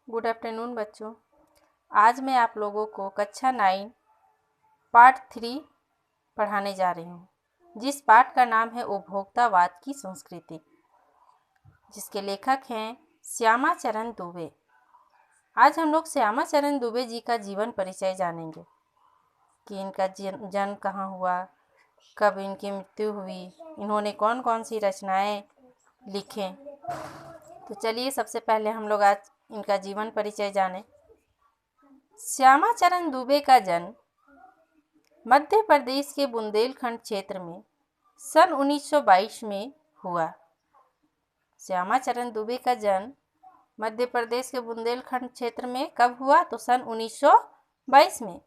Good afternoon बच्चों। आज मैं आप लोगों को कक्षा 9 पार्ट 3 पढ़ाने जा रही हूँ, जिस पाठ का नाम है उपभोक्तावाद की संस्कृति, जिसके लेखक हैं श्यामा चरण दुबे। आज हम लोग श्यामा चरण दुबे जी का जीवन परिचय जानेंगे कि इनका जन्म कहाँ हुआ, कब इनकी मृत्यु हुई, इन्होंने कौन कौन सी रचनाएं लिखें। तो चलिए सबसे पहले हम लोग आज इनका जीवन परिचय जानें। श्यामा चरण दुबे का जन्म मध्य प्रदेश के बुंदेलखंड क्षेत्र में सन 1922 में हुआ। श्यामा चरण दुबे का जन्म मध्य प्रदेश के बुंदेलखंड क्षेत्र में कब हुआ? तो सन 1922 में।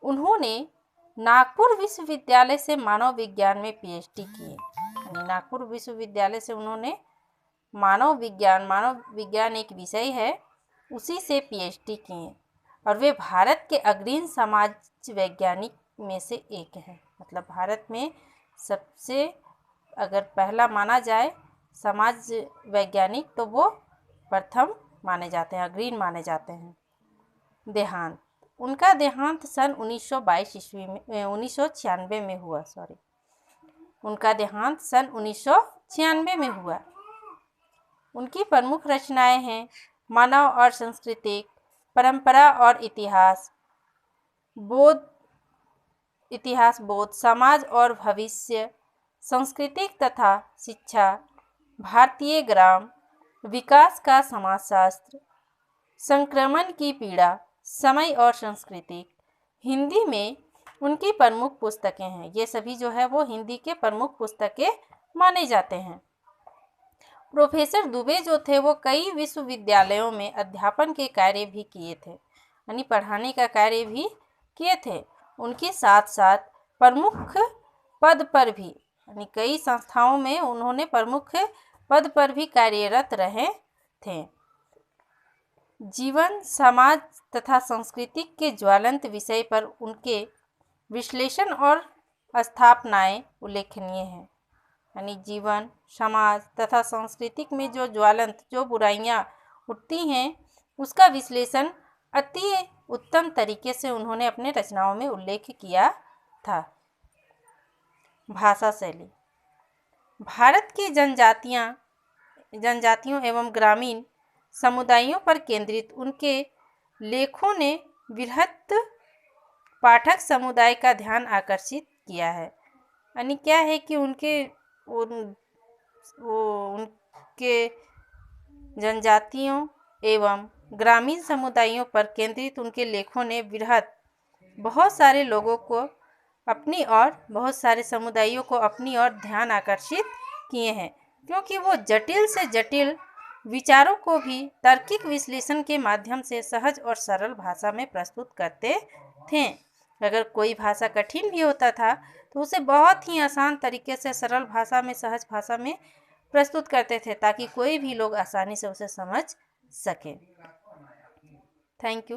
उन्होंने नागपुर विश्वविद्यालय से मानव विज्ञान में पीएचडी किए। नागपुर विश्वविद्यालय से उन्होंने मानव विज्ञान एक विषय है, उसी से पीएचडी किए और वे भारत के अग्रणी समाज वैज्ञानिक में से एक हैं। मतलब भारत में सबसे अगर पहला माना जाए समाज वैज्ञानिक तो वो प्रथम माने जाते हैं, अग्रणी माने जाते हैं। देहांत, उनका देहांत सन 1996 में हुआ। उनका देहांत सन 1996 में हुआ। उनकी प्रमुख रचनाएं हैं मानव और सांस्कृतिक, परंपरा और इतिहास बोध, समाज और भविष्य, सांस्कृतिक तथा शिक्षा, भारतीय ग्राम विकास का समाजशास्त्र, संक्रमण की पीड़ा, समय और संस्कृति। हिंदी में उनकी प्रमुख पुस्तकें हैं। ये सभी जो है वो हिंदी के प्रमुख पुस्तकें माने जाते हैं। प्रोफेसर दुबे जो थे वो कई विश्वविद्यालयों में अध्यापन के कार्य भी किए थे, यानी पढ़ाने का कार्य भी किए थे। उनके साथ साथ प्रमुख पद पर भी, यानी कई संस्थाओं में उन्होंने प्रमुख पद पर भी कार्यरत रहे थे। जीवन, समाज तथा संस्कृति के ज्वलंत विषय पर उनके विश्लेषण और स्थापनाएं उल्लेखनीय हैं। यानी जीवन, समाज तथा सांस्कृतिक में जो बुराइयां उठती हैं उसका विश्लेषण अति उत्तम तरीके से उन्होंने अपने रचनाओं में उल्लेख किया था। भाषा शैली, भारत की जनजातियों एवं ग्रामीण समुदायों पर केंद्रित उनके लेखों ने बृहत पाठक समुदाय का ध्यान आकर्षित किया है। यानी क्या है कि उनके जनजातियों एवं ग्रामीण समुदायों पर केंद्रित उनके लेखों ने बहुत सारे लोगों को अपनी ओर, बहुत सारे समुदायों को अपनी ओर ध्यान आकर्षित किए हैं, क्योंकि वो जटिल से जटिल विचारों को भी तार्किक विश्लेषण के माध्यम से सहज और सरल भाषा में प्रस्तुत करते थे। अगर कोई भाषा कठिन भी होता था तो उसे बहुत ही आसान तरीके से सरल भाषा में, सहज भाषा में प्रस्तुत करते थे, ताकि कोई भी लोग आसानी से उसे समझ सके। Thank you.